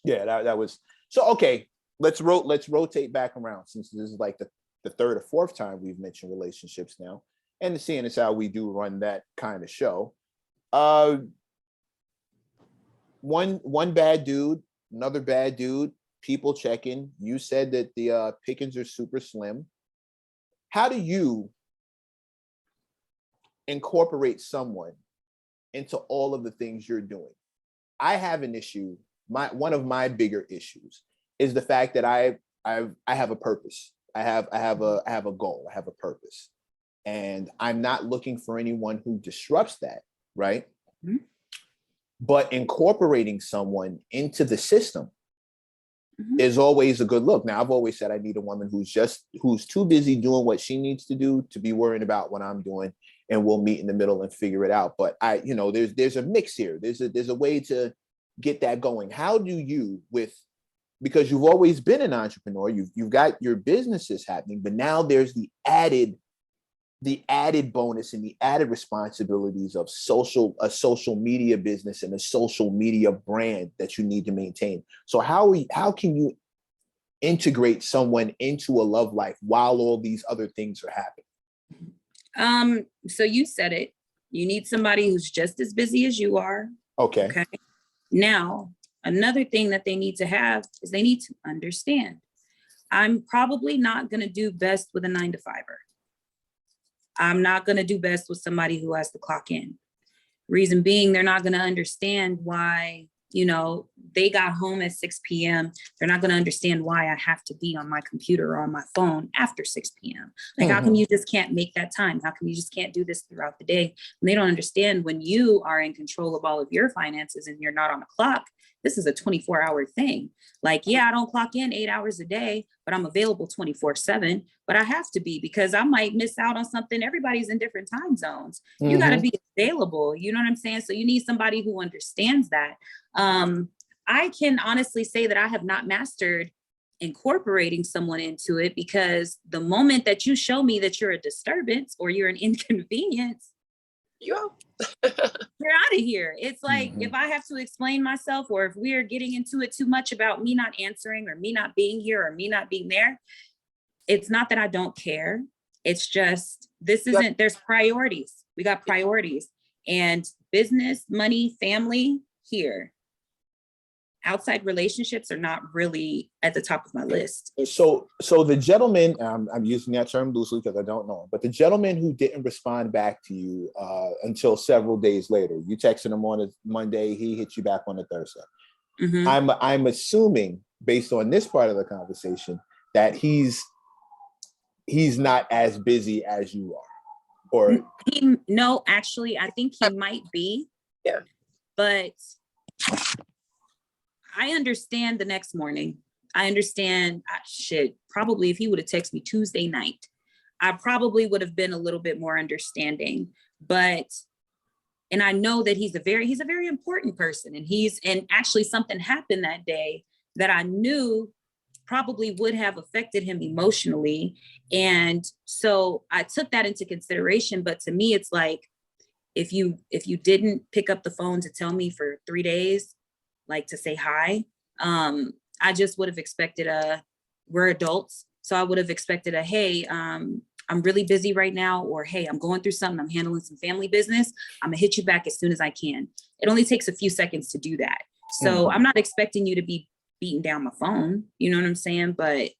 Yeah, that was so. Okay, let's rotate back around, since this is like the third or fourth time we've mentioned relationships now, and seeing as how we do run that kind of show. One bad dude, another bad dude. People checking. You said that the pickings are super slim. How do you incorporate someone into all of the things you're doing? I have an issue. One of my bigger issues is the fact that I have a purpose. I have a goal. I have a purpose, and I'm not looking for anyone who disrupts that, right? Mm-hmm. But incorporating someone into the system is always a good look. Now, I've always said I need a woman who's too busy doing what she needs to do to be worrying about what I'm doing, and we'll meet in the middle and figure it out. But there's a mix here. There's a way to get that going. How do you, because you've always been an entrepreneur, you've got your businesses happening, but now there's the added bonus and the added responsibilities of a social media business and a social media brand that you need to maintain. So how can you integrate someone into a love life while all these other things are happening? So you said it. You need somebody who's just as busy as you are. Okay. Now, another thing that they need to have is they need to understand. I'm probably not going to do best with a 9-to-5er. I'm not going to do best with somebody who has to clock in. Reason being, they're not going to understand why, you know, they got home at 6 p.m. They're not going to understand why I have to be on my computer or on my phone after 6 p.m. Like, how come you just can't make that time? How come you just can't do this throughout the day? And they don't understand when you are in control of all of your finances and you're not on a clock. This is a 24-hour thing. Like, yeah, I don't clock in 8 hours a day, but I'm available 24/7. But I have to be, because I might miss out on something. Everybody's in different time zones. You got to be available. You know what I'm saying? So you need somebody who understands that. I can honestly say that I have not mastered incorporating someone into it, because the moment that you show me that you're a disturbance or you're an inconvenience, Yo. you're out of here. It's like, if I have to explain myself, or if we're getting into it too much about me not answering or me not being here or me not being there, it's not that I don't care. It's just, this isn't, there's priorities. We got priorities, and business, money, family here. Outside relationships are not really at the top of my list. So the gentleman, I'm using that term loosely because I don't know him, but the gentleman who didn't respond back to you until several days later, you texted him on a Monday, he hit you back on a Thursday. I'm assuming, based on this part of the conversation, that he's not as busy as you are, or no, actually, I think he might be. Yeah, but I understand the next morning. I understand, shit, probably if he would have texted me Tuesday night, I probably would have been a little bit more understanding. But, and I know that he's a very important person, and actually something happened that day that I knew probably would have affected him emotionally. And so I took that into consideration. But to me, it's like, if you didn't pick up the phone to tell me for 3 days, like to say hi, I just would have expected we're adults. So I would have expected hey, I'm really busy right now, or hey, I'm going through something, I'm handling some family business, I'm gonna hit you back as soon as I can. It only takes a few seconds to do that. So I'm not expecting you to be beating down my phone, you know what I'm saying? But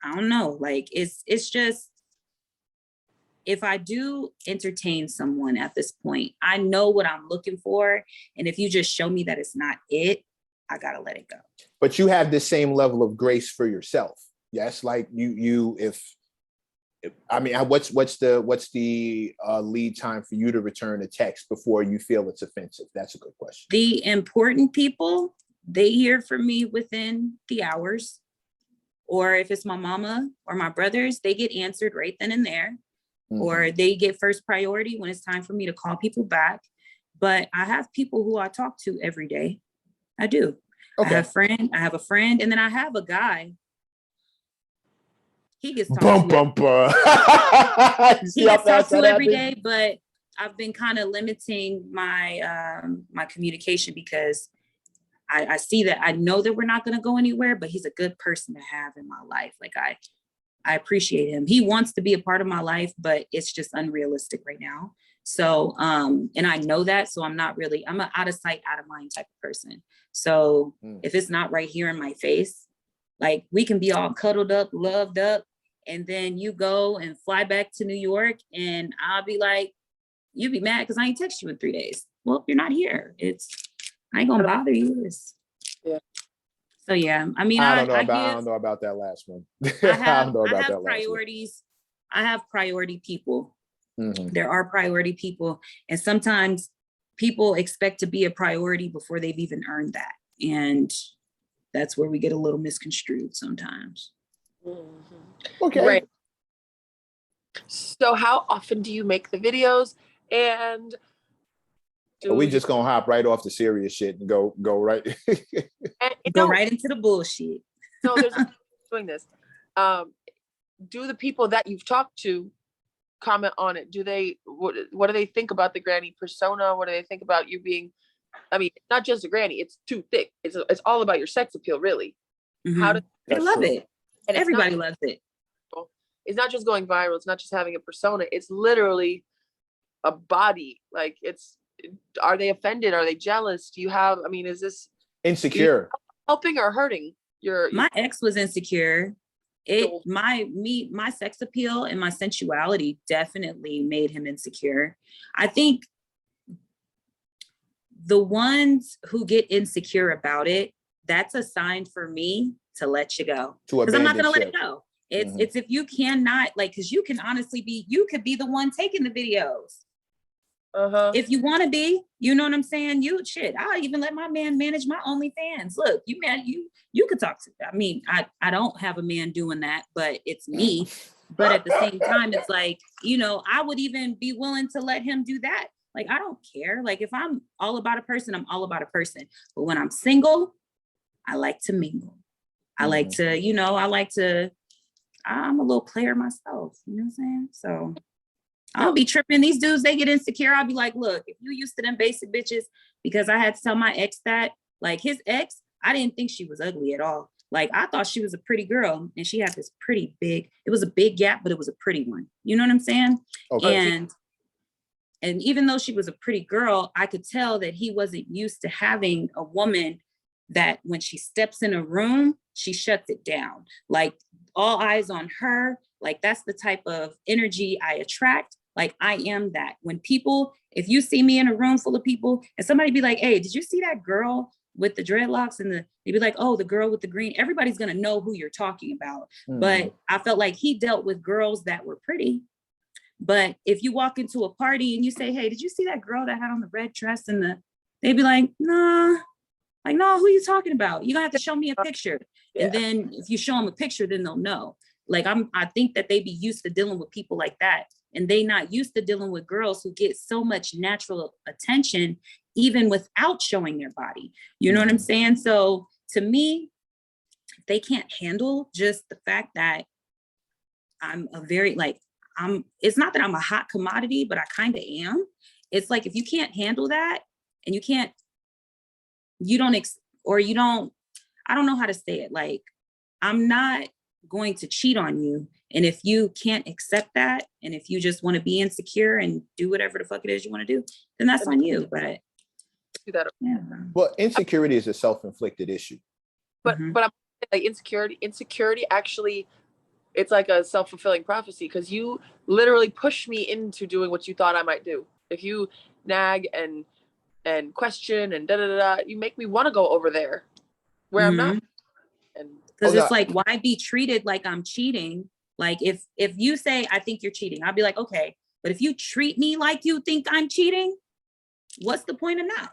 I don't know, like, it's just, if I do entertain someone at this point, I know what I'm looking for. And if you just show me that it's not it, I gotta let it go. But you have the same level of grace for yourself. Yes. Like if I mean, what's the lead time for you to return a text before you feel it's offensive? That's a good question. The important people, they hear from me within the hours. Or if it's my mama or my brothers, they get answered right then and there. Or they get first priority when it's time for me to call people back. But I have people who I talk to every day. I do. Okay. I have a friend, and then I have a guy. He gets talked to. He gets talked to every day, but I've been kind of limiting my my communication, because I see that, I know that we're not going to go anywhere, but he's a good person to have in my life. Like, I appreciate him. He wants to be a part of my life, but it's just unrealistic right now. So, and I know that, so I'm an out of sight, out of mind type of person. So if it's not right here in my face, like, we can be all cuddled up, loved up, and then you go and fly back to New York, and I'll be like, you'd be mad because I ain't text you in 3 days. Well, you're not here. I ain't gonna bother you. Yeah. So yeah, I mean, I don't know about that last one. I have priorities. I have priority people. There are priority people, and sometimes people expect to be a priority before they've even earned that, and that's where we get a little misconstrued sometimes. Okay. Right. So how often do you make the videos? And we just gonna hop right off the serious shit and go right right into the bullshit. No, there's doing this. Do the people that you've talked to comment on it? What do they think about the granny persona? What do they think about you being, I mean, not just a granny, it's too thick. It's all about your sex appeal, really. How do they love it? And everybody loves it. It's not just going viral. It's not just having a persona. It's literally a body. Like, are they offended? Are they jealous? Do you have, I mean, is this insecure helping or hurting my ex was insecure. My sex appeal and my sensuality definitely made him insecure. I think the ones who get insecure about it, that's a sign for me to let you go. Because I'm not gonna let it go. It's if you cannot, like, because you can honestly be, you could be the one taking the videos. If you want to be, you know what I'm saying? You shit, I'll even let my man manage my OnlyFans. Look, you man, you could talk to, I mean, I don't have a man doing that, but it's me. But at the same time, it's like, you know, I would even be willing to let him do that. Like, I don't care. Like, if I'm all about a person, I'm all about a person. But when I'm single, I like to mingle. I like to, you know, I'm a little player myself, you know what I'm saying? So I'll be tripping. These dudes, they get insecure. I'll be like, look, if you used to them basic bitches, because I had to tell my ex that, like, his ex, I didn't think she was ugly at all. Like, I thought she was a pretty girl, and she had this pretty big, it was a big gap, but it was a pretty one. You know what I'm saying? Okay. And even though she was a pretty girl, I could tell that he wasn't used to having a woman that when she steps in a room, she shuts it down. Like, all eyes on her. Like, that's the type of energy I attract. Like, I am that. When people, if you see me in a room full of people and somebody be like, hey, did you see that girl with the dreadlocks and they'd be like, oh, the girl with the green, everybody's gonna know who you're talking about. But I felt like he dealt with girls that were pretty. But if you walk into a party and you say, hey, did you see that girl that had on the red dress and they'd be like, nah, like, no, who are you talking about? You're gonna have to show me a picture. Yeah. And then if you show them a picture, then they'll know. Like, I think that they be used to dealing with people like that. And they not used to dealing with girls who get so much natural attention, even without showing their body. You know what I'm saying? So to me, they can't handle just the fact that I'm a very, like, it's not that I'm a hot commodity, but I kind of am. It's like, if you can't handle that and I don't know how to say it. Like, I'm not going to cheat on you. And if you can't accept that, and if you just want to be insecure and do whatever the fuck it is you want to do, then that's on you. But yeah. Well, insecurity is a self-inflicted issue. But I'm like, insecurity actually, it's like a self-fulfilling prophecy, because you literally push me into doing what you thought I might do. If you nag and question and you make me want to go over there where I'm not. And because it's like, why be treated like I'm cheating? Like, if you say, I think you're cheating, I'll be like, okay, but if you treat me like you think I'm cheating, what's the point of that?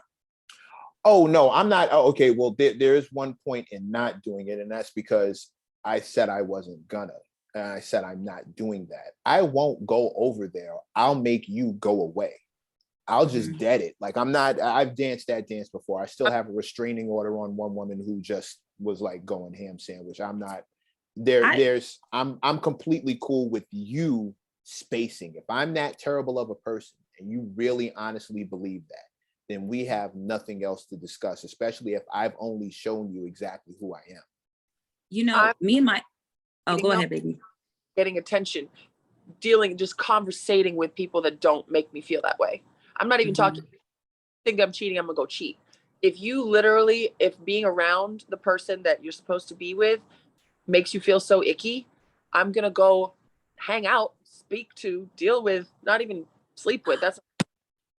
Oh, no, I'm not. Oh, okay, well, there's one point in not doing it, and that's because I said I wasn't gonna. And I said I'm not doing that. I won't go over there. I'll make you go away. I'll just dead it. Like, I've danced that dance before. I still have a restraining order on one woman who just was like going ham sandwich. I'm not there. I'm completely cool with you spacing. If I'm that terrible of a person and you really honestly believe that, then we have nothing else to discuss, especially if I've only shown you exactly who I am. You know, go ahead, baby. Getting attention, just conversating with people that don't make me feel that way. I'm not even talking, think I'm cheating, I'm gonna go cheat. If being around the person that you're supposed to be with makes you feel so icky, I'm gonna go hang out, speak to, deal with, not even sleep with.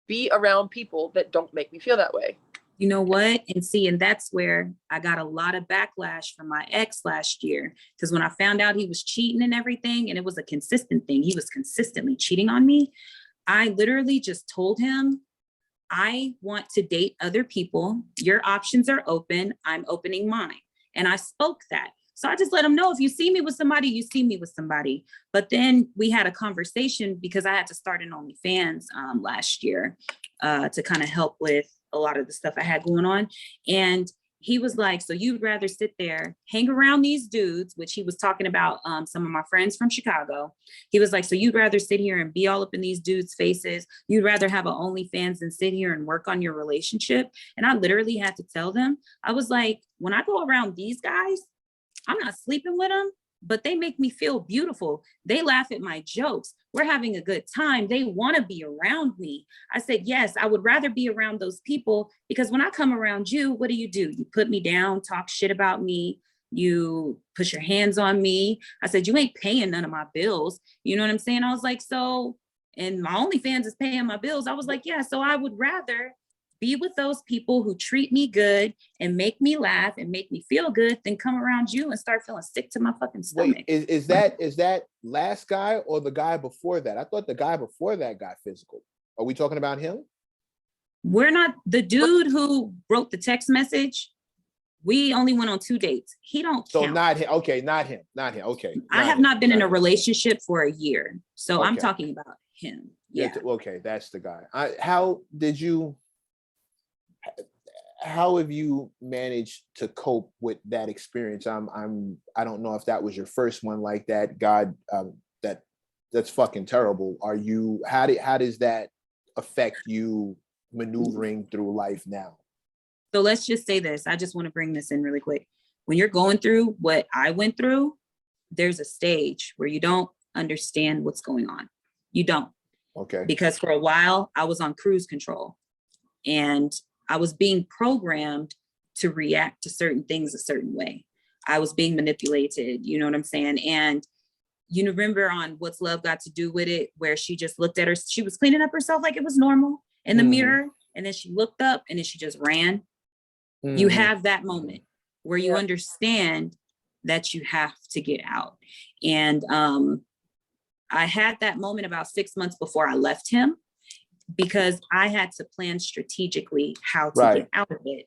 Be around people that don't make me feel that way. You know what? And that's where I got a lot of backlash from my ex last year. Because when I found out he was cheating and everything, and it was a consistent thing, he was consistently cheating on me. I literally just told him, I want to date other people. Your options are open. I'm opening mine. And I spoke that. So I just let him know, if you see me with somebody, you see me with somebody. But then we had a conversation, because I had to start an OnlyFans last year to kind of help with a lot of the stuff I had going on. And he was like, so you'd rather sit there, hang around these dudes, which he was talking about some of my friends from Chicago. He was like, so you'd rather sit here and be all up in these dudes' faces. You'd rather have an OnlyFans than sit here and work on your relationship. And I literally had to tell them, I was like, when I go around these guys, I'm not sleeping with them, but they make me feel beautiful. They laugh at my jokes. We're having a good time. They want to be around me. I said, yes, I would rather be around those people, because when I come around you, what do? You put me down, talk shit about me. You push your hands on me. I said, you ain't paying none of my bills. You know what I'm saying? I was like, so, and my OnlyFans is paying my bills. I was like, yeah, so I would rather be with those people who treat me good and make me laugh and make me feel good than come around you and start feeling sick to my fucking stomach. Wait, is that last guy or the guy before that? I thought the guy before that got physical. Are we talking about him? We're not, the dude who wrote the text message, we only went on 2 dates. He don't So count. not him. Okay, not him. Okay. I have not been in a relationship for a year. So I'm Okay. talking about him. Yeah. Okay, that's the guy. How have you managed to cope with that experience? I don't know if that was your first one like that. God, that's fucking terrible. How does that affect you maneuvering through life now? So let's just say this. I just want to bring this in really quick. When you're going through what I went through, there's a stage where you don't understand what's going on. You don't. Okay. Because for a while I was on cruise control and I was being programmed to react to certain things a certain way. I was being manipulated, you know what I'm saying? And you remember on What's Love Got to Do with It, where she just looked at her, she was cleaning up herself like it was normal in the mirror. And then she looked up and then she just ran. You have that moment where you understand that you have to get out. And I had that moment about 6 months before I left him, because I had to plan strategically how to get out of it.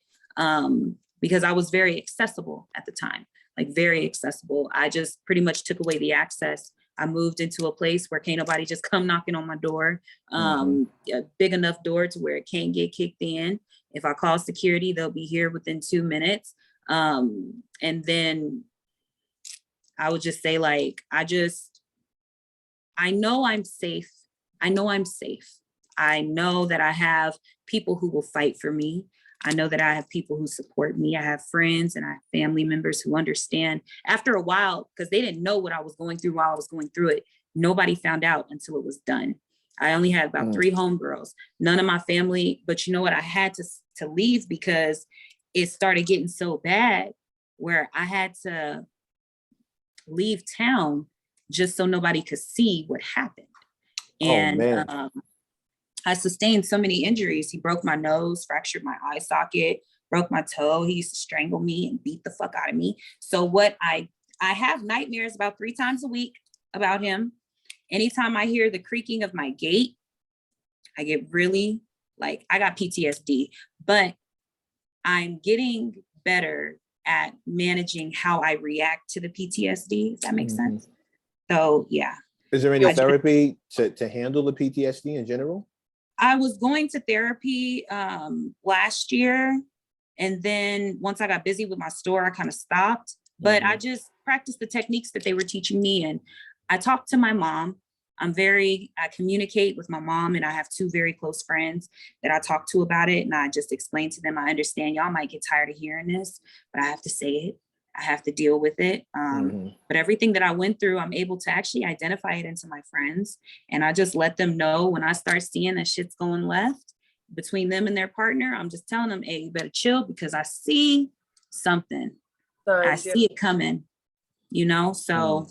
Because I was very accessible at the time, like very accessible. I just pretty much took away the access. I moved into a place where can't nobody just come knocking on my door. A big enough door to where it can't get kicked in. If I call security, they'll be here within 2 minutes. And then I would just say, like, I know I'm safe. I know I'm safe. I know that I have people who will fight for me. I know that I have people who support me. I have friends and I have family members who understand. After a while, because they didn't know what I was going through while I was going through it, nobody found out until it was done. I only had about 3 homegirls, none of my family, but you know what? I had to leave because it started getting so bad where I had to leave town just so nobody could see what happened. And I sustained so many injuries. He broke my nose, fractured my eye socket, broke my toe. He used to strangle me and beat the fuck out of me. So what I have nightmares about 3 times a week about him. Anytime I hear the creaking of my gate, I get really, like, I got PTSD, but I'm getting better at managing how I react to the PTSD, if that makes sense. So yeah. Is there any therapy to handle the PTSD in general? I was going to therapy last year. And then once I got busy with my store, I kind of stopped. But I just practiced the techniques that they were teaching me. And I talked to my mom. I communicate with my mom, and I have 2 very close friends that I talk to about it. And I just explain to them, I understand y'all might get tired of hearing this, but I have to say it. I have to deal with it. But everything that I went through, I'm able to actually identify it into my friends. And I just let them know when I start seeing that shit's going left between them and their partner, I'm just telling them, hey, you better chill because I see something. I see it coming, you know? So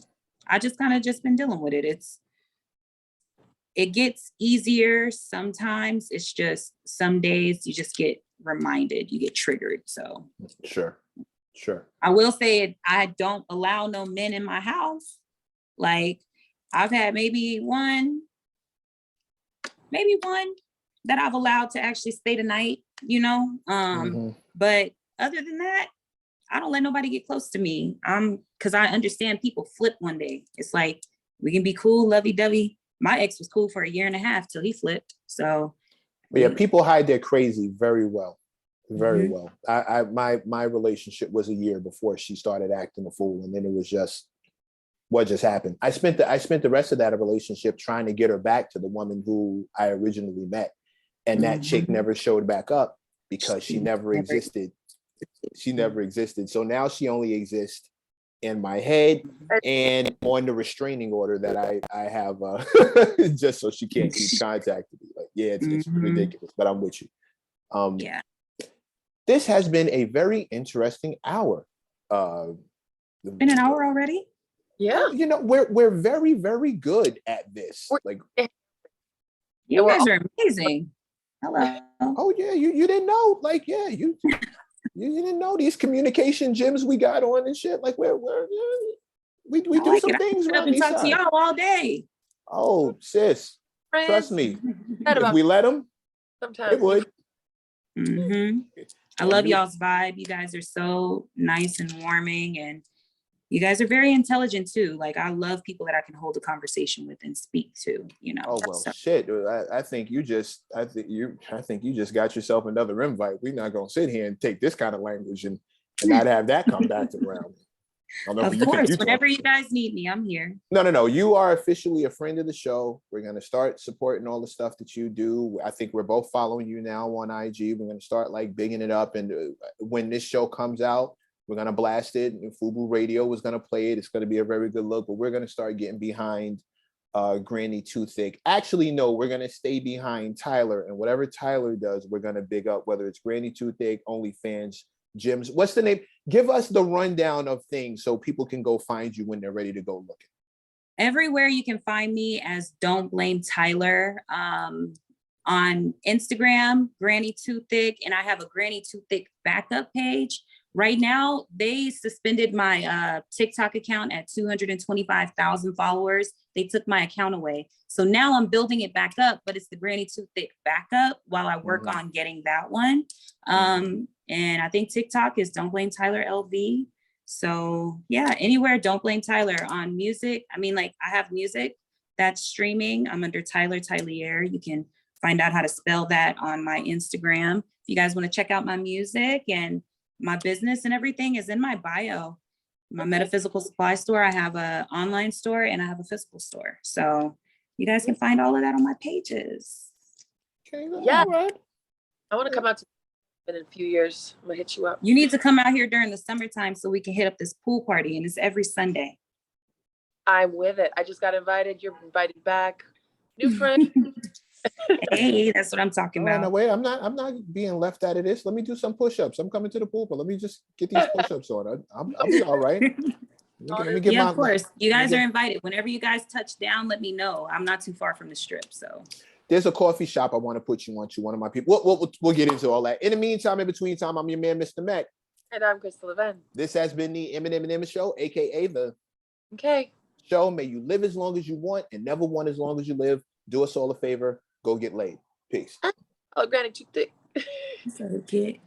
I just kind of just been dealing with it. It gets easier sometimes. It's just some days you just get reminded, you get triggered. So Sure. I will say I don't allow no men in my house. Like I've had maybe one that I've allowed to actually stay the night, you know? But other than that, I don't let nobody get close to me. Cause I understand people flip one day. It's like, we can be cool, lovey-dovey. My ex was cool for 1.5 years till he flipped. So. But yeah, people hide their crazy very well. Very well. My relationship was 1 year before she started acting a fool. And then it was just, what just happened? I spent the rest of that relationship trying to get her back to the woman who I originally met. And that chick never showed back up because she never existed. She never existed. So now she only exists in my head and on the restraining order that I have just so she can't keep contacting me. Like, yeah, it's ridiculous, but I'm with you. Yeah. This has been a very interesting hour. Been an hour already? Yeah. You know, we're very, very good at this. Like, you guys are amazing. Hello. Oh yeah, you didn't know. Like, yeah, you didn't know these communication gyms we got on and shit. Like we I do like some it. I can things sit up around and these talk to sides. y'all all day. Oh, sis, trust Friends, me. that If about we let them, they sometimes. would. Hmm. I And love you- y'all's vibe. You guys are so nice and warming, and you guys are very intelligent too. Like I love people that I can hold a conversation with and speak to, you know. Oh well, So shit. I think you just got yourself another invite. We're not gonna sit here and take this kind of language and not have that come back around. I don't know of who you think course, you whenever talking you to. guys need me, I'm here. No. You are officially a friend of the show. We're gonna start supporting all the stuff that you do. I think we're both following you now on IG. We're gonna start like bigging it up, and when this show comes out, we're gonna blast it. And Fubu Radio is gonna play it. It's gonna be a very good look. But we're gonna start getting behind Granny Too Thick. Actually, no, we're gonna stay behind Tyler, and whatever Tyler does, we're gonna big up. Whether it's Granny Too Thick, OnlyFans, gyms. What's the name? Give us the rundown of things so people can go find you when they're ready to go looking. Everywhere you can find me as Don't Blame Tyler. On Instagram, Granny Too Thick, and I have a Granny Too Thick backup page. Right now, they suspended my TikTok account at 225,000 followers. They took my account away. So now I'm building it back up, but it's the Granny Too Thick backup while I work on getting that one. And I think TikTok is Don't Blame Tyler LV. So yeah, anywhere, Don't Blame Tyler. On music. I mean, like I have music that's streaming. I'm under Tyler Tylier. You can find out how to spell that on my Instagram. If you guys want to check out my music and my business and everything is in my bio. My metaphysical supply store, I have an online store and I have a physical store. So you guys can find all of that on my pages. Okay, Yeah. all right. I want to come out to in a few years. I'm gonna hit you up. You need to come out here during the summertime so we can hit up this pool party, and it's every Sunday. I'm with it. I just got invited. You're invited back. New friend. Hey, that's what I'm talking Oh, no, about. wait, I'm not being left out of this. Let me do some push-ups. I'm coming to the pool, but let me just get these push-ups on. I'll be all right. Let me get Yeah, my, of course. You guys get- are invited. Whenever you guys touch down, let me know. I'm not too far from the strip, so. There's a coffee shop I want to put you on to, one of my people. We'll get into all that. In the meantime, in between time, I'm your man, Mr. Mac. And I'm Crystal Levin. This has been the M+M+M show, aka the Okay. show. May you live as long as you want and never want as long as you live. Do us all a favor. Go get laid. Peace. Oh, Granny Too Thick. So, kid.